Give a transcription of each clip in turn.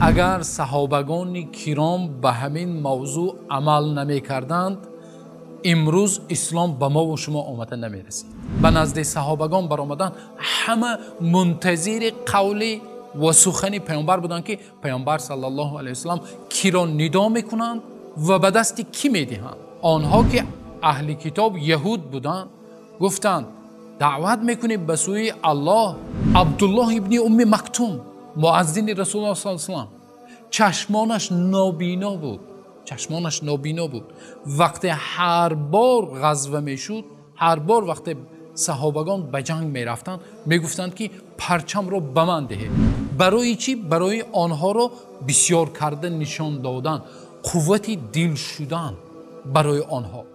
اگر صحابگان کرام به همین موضوع عمل نمی کردند امروز اسلام به ما و شما آمده نمی رسید. به نزد صحابگان برآمدن همه منتظر قول و سخن پیامبر بودند که پیامبر صلی الله علیه و سلم کی را ندا میکنند و به دست کی میدهند. آنها که اهل کتاب یهود بودند گفتند دعوت میکنیم به سوی الله. عبدالله ابن ام مکتوم مؤذن رسول الله صلی الله علیه و سلم چشمانش نابینا بود. وقتی هر بار غزوه میشد، هر بار وقتی صحابگان به جنگ میرفتند میگفتند که پرچم را به من دهید. برای چی؟ برای آنها را بسیار کرده نشان دادن، قوت دل شدن برای آنها.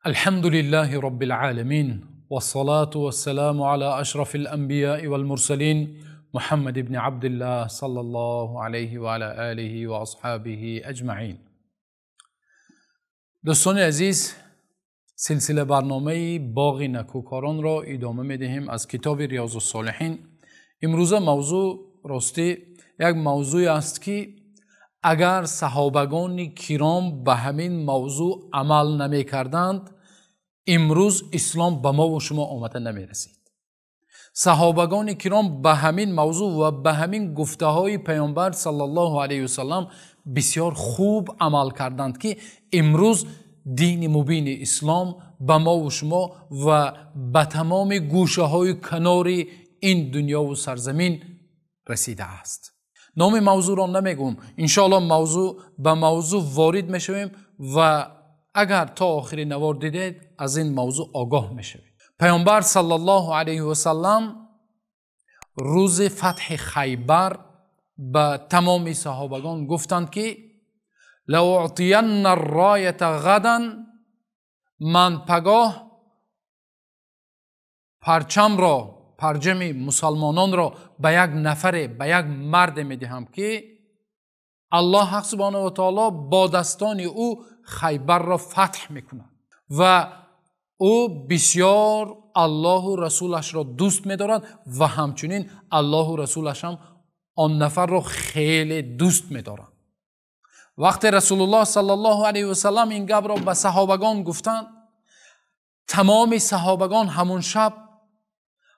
الحمد لله رب العالمین والصلاة والسلام على اشرف الانبیاء والمرسلین محمد بن عبد الله صلی الله علیه و علی آله و اصحابه اجمعین. دوستان عزیز، سلسله برنامه باغ نکوکاران را ادامه میدهیم از کتاب ریاض الصالحین. امروز موضوع راستی یک موضوع است که اگر صحابگان کرام به همین موضوع عمل نمی کردند امروز اسلام به ما و شما آمده نمی رسید. صحابگان کرام به همین موضوع و به همین گفته های پیامبر صلی الله علیه و سلم بسیار خوب عمل کردند که امروز دین مبین اسلام به ما و شما و به تمام گوشه های کنار این دنیا و سرزمین رسیده است. نام موضوع را نمیگم، انشاءالله به موضوع وارد میشویم و اگر تا آخر نوار دیدید از این موضوع آگاه میشوید. پیامبر صلی الله علیه و سلم روز فتح خیبر به تمام صحابگان گفتند که لأعطین الرایت غدا، من پگاه پرچم مسلمانان را به یک نفر، به یک مرد میدهم که الله حق سبحانه و تعالی با دستان او خیبر را فتح میکند و او بسیار الله و رسولش را دوست می‌دارد و همچنین الله و رسولش هم آن نفر را خیلی دوست می‌دارند. وقتی رسول الله صلی الله علیه و سلم این گپ را به صحابگان گفتند، تمام صحابگان همون شب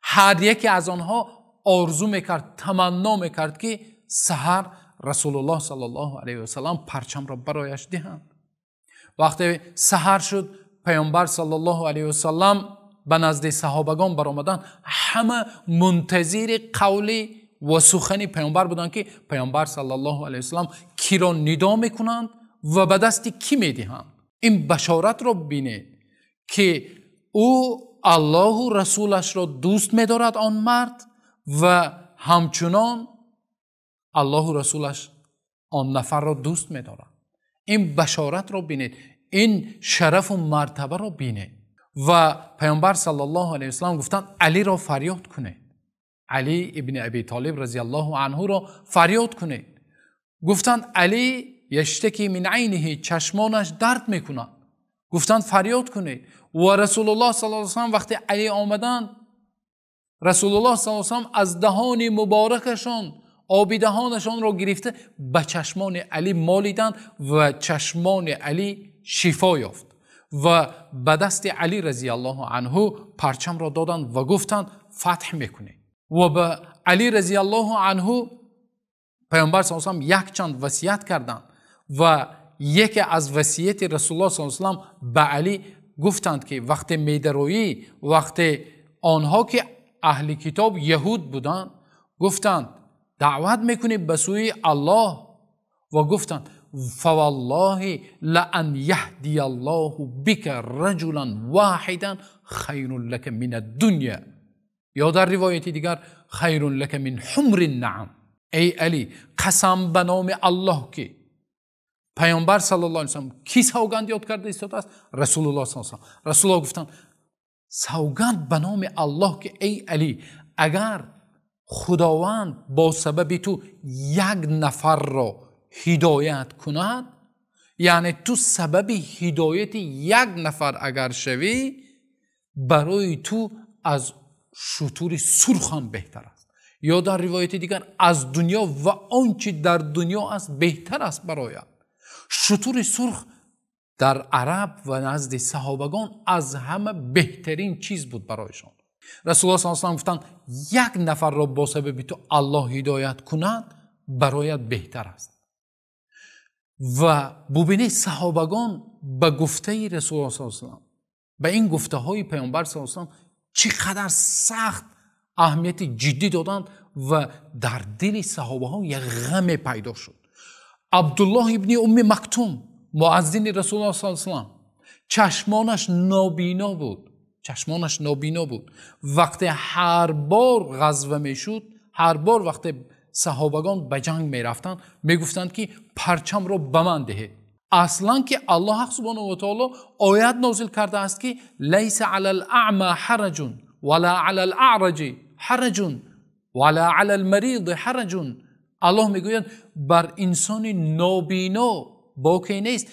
هر یکی از آنها آرزو میکرد، تمنا میکرد که سحر رسول الله صلی الله علیه و سلم پرچم را برایش دهند. وقتی سحر شد پیامبر صلی الله علیه و سلم به نزد صحابگان برآمدن، همه منتظر قول و سخن پیامبر بودند که پیامبر صلی الله علیه و سلم کی را ندا میکنند و به دست کی میدهند. این بشارت را بینید که او الله و رسولش را دوست می‌دارد آن مرد و همچنان الله و رسولش آن نفر را دوست می‌دارد. این بشارت را بینید، این شرف و مرتبه را بینید. و پیامبر صلی الله علیه و سلم گفتند علی را فریاد کنید، علی ابن ابی طالب رضی الله عنه را فریاد کنید. گفتند علی یشتکی من عینه، چشمانش درد میکند. گفتند فریاد کنید. و رسول الله صلی الله علیه و سلم وقتی علی آمدند، رسول الله صلی الله علیه و سلم از دهان مبارکشان آب دهانشان را گرفته به چشمان علی مالیدند و چشمان علی شفا یافت و به دست علی رضی الله عنه پرچم را دادند و گفتند فتح میکنید. و به علی رضی الله عنه پیامبر صلی الله علیه و سلم یک چند وصیت کردند و یکی از وصیت رسول الله صلی الله علیه و سلم به علی گفتند که وقتی میدرویی، وقتی آنها که اهل کتاب یهود بودند گفتند دعوت میکنید به سوی الله و گفتند فوالله لان یهدی الله بک رجلا واحدا خیر لک من الدنیا، یا در روایت دیگر خیر لک من حمر النعم. ای علی قسم به نام الله که پیامبر صلی الله علیه و سلم کی سوگند یاد کرده ایستاده است؟ رسول الله صلی الله علیه و سلم. رسول الله گفتند سوگند به نام الله که ای علی اگر خداوند با سبب تو یک نفر را هدایت کند، یعنی تو سبب هدایت یک نفر اگر شوی، برای تو از شطور سرخ هم بهتر است. یا در روایت دیگر از دنیا و آنچه در دنیا است بهتر است برایت. شتر سرخ در عرب و نزد صحابگان از همه بهترین چیز بود برایشان. رسول الله صلی الله علیه و آله گفتند یک نفر را با سبب تو الله هدایت کند برایت بهتر است. و ببینید صحابگان به گفته رسول الله صلی الله علیه و آله به این گفته های پیامبر صلی الله علیه و آله چقدر سخت اهمیت جدی دادند و در دل صحابه ها یک غم پیدا شد. عبدالله ابن ام مکتوم مؤذن رسول الله صلی الله علیه و آله چشمانش نابینا بود. وقتی هر بار غزوه میشد، هر بار وقتی صحابگان به جنگ می رفتند میگفتند که پرچم را به من دهید. اصلا که الله حق سبحانه و تعالی آیت نازل کرده است که لیس علی الاعمى حرج ولا علی الاعرج حرج ولا علی المریض حرج. الله میگوید بر انسان نابینا باکی نیست،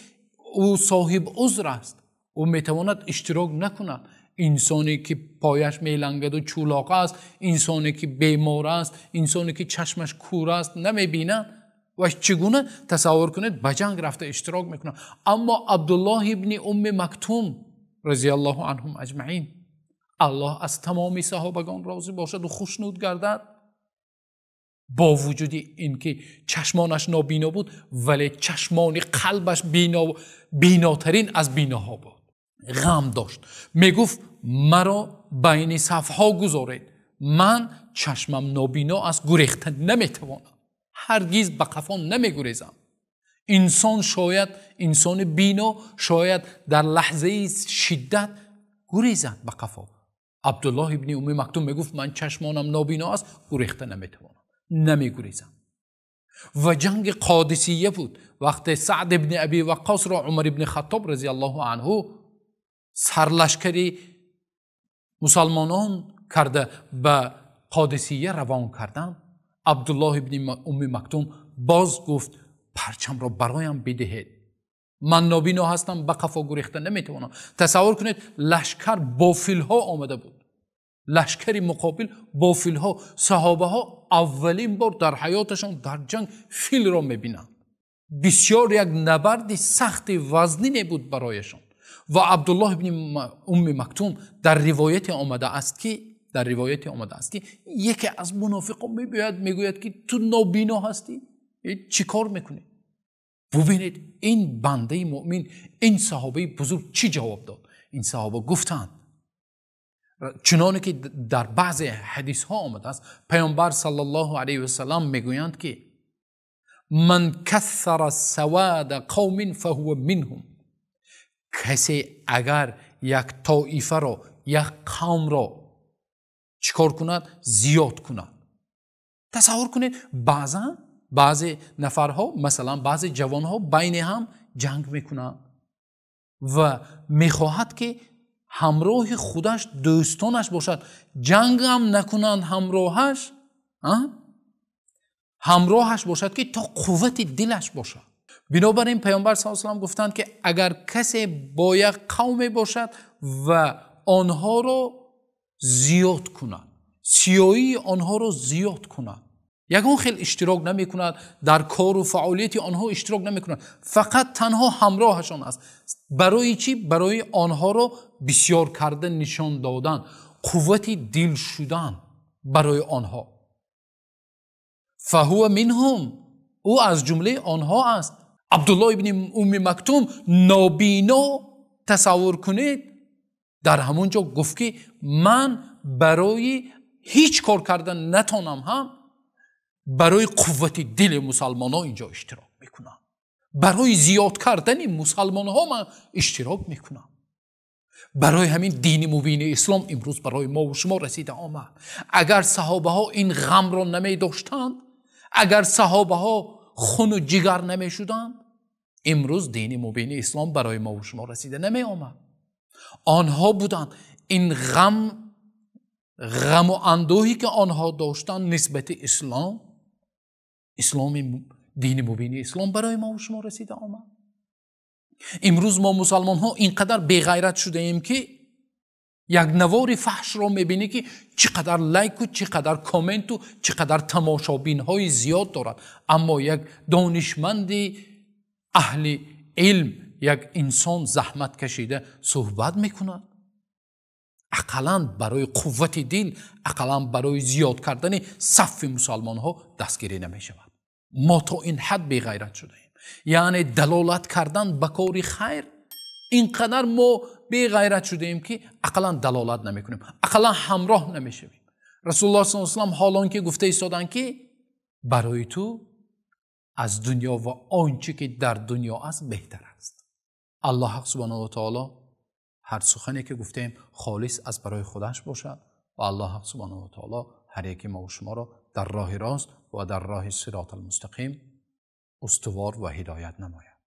او صاحب عذر است، او میتواند اشتراک نکند. انسانی که پایش میلنگد و چولاق است، انسانی که بیمار است، انسانی که چشمش کور است نمیبیند و چگونه تصور کنید به جنگ رفته اشتراک میکنه. اما عبدالله ابن ام مکتوم رضی الله عنهم اجمعین، الله از تمامی صحابگان راضی باشد و خوشنود گردد، با وجود اینکه چشمانش نابینا بود ولی چشمان قلبش بیناترین از بیناها بود. غم داشت، میگفت مرا بین صفها گذارید، من چشمم نابینا است، گریخته نمیتوانم، هرگز به قفا نمیگریزم. انسان بینا شاید در لحظه شدت گریزد به قفا. عبدالله ابن ام مکتوم میگفت من چشمانم نابینا است، گریخته نمیتوانم، نمیگریزم. و جنگ قادسیه بود، وقتی سعد ابن ابی وقاص را عمر ابن خطاب رضی الله عنه سرلشکری مسلمانان کرده به قادسیه روان کردند، عبدالله ابن ام مکتوم باز گفت پرچم را برایم بدهید، من نابینا هستم، به قفا گریخته نمیتوانم. تصور کنید لشکر با فیلها آمده بود، لشکری مقابل با فیلها. صحابه ها اولین بار در حیاتشان در جنگ فیل را میبینند. بسیار یک نبرد سخت وزنی بود برایشان. و عبدالله ابن ام مکتوم در روایت آمده است که یکی از منافقان میگوید که تو نابینا هستی، چی کار میکنی؟ ببینید این بنده مؤمن، این صحابه بزرگ چی جواب داد. این صحابه گفتند، چنانه که در بعض حدیث ها آمده است، پیامبر صلی الله علیه و سلم میگویند که من کثر سواد قوم فهو منهم. کسی اگر یک طایفه را، یک قوم را چیکار کند؟ زیاد کند. تصور کنید بعضی نفرها، مثلا بعضی جوانها بین هم جنگ میکنند و میخواهد که همراه خودش دوستانش باشد، جنگ هم نکنند، همراهش باشد که تا قوت دلش باشد. بنابراین پیامبر صلی الله علیه و آله گفتند که اگر کسی با یک قوم باشد و آنها را زیاد کند، سیایی آنها را زیاد کند، یگان خیلی اشتراک نمی کند در کار و فعالیت آنها، اشتراک نمی کند، فقط تنها همراهشان است. برای چی؟ برای آنها را بسیار کردن، نشان دادن، قوت دل شدن برای آنها. فهو منهم، او از جمله آنها است. عبدالله ابن ام مکتوم نابینا، تصور کنید، در همونجا گفت که من برای هیچ کار کردن نتانم هم برای قوت دل مسلمان ها اینجا اشتراک میکنم، برای زیاد کردن مسلمان ها من اشتراک میکنم. برای همین دین مبین اسلام امروز برای ما و شما رسیده آمد. اگر صحابه ها این غم را نمی داشتند، اگر صحابه ها خون و جگر نمی شدند، امروز دین مبین اسلام برای ما و شما رسیده نمی آمد. آنها بودند این غم و اندوهی که آنها داشتند نسبت اسلام دین مبین اسلام برای ما و شما رسیده آمد. امروز ما مسلمان ها اینقدر بی غیرت شده ایم که یک نوار فحش رو میبینی که چقدر لایک و چقدر کامنت و چقدر تماشابین های زیاد دارد، اما یک دانشمند اهل علم، یک انسان زحمت کشیده صحبت میکند، اقلاً برای قوت دین، اقلاً برای زیاد کردن صف مسلمان ها دستگیری نمی شود. ما تا این حد بی غیرت شده ایم، یعنی دلالت کردن به کار خیر اینقدر ما بی غیرت شده ایم که اقلاً دلالت نمی کنیم، اقلاً همراه نمی شویم. رسول الله صلی الله علیه و آله حالان که گفته ایستادن که برای تو از دنیا و آنچه که در دنیا است بهتر است. الله حق سبحانه و تعالی هر سخنی که گفتیم خالص از برای خودش باشد و الله حق سبحانه و تعالی هر یکی ما و شما را در راه راست و در راه صراط المستقیم استوار و هدایت نماید.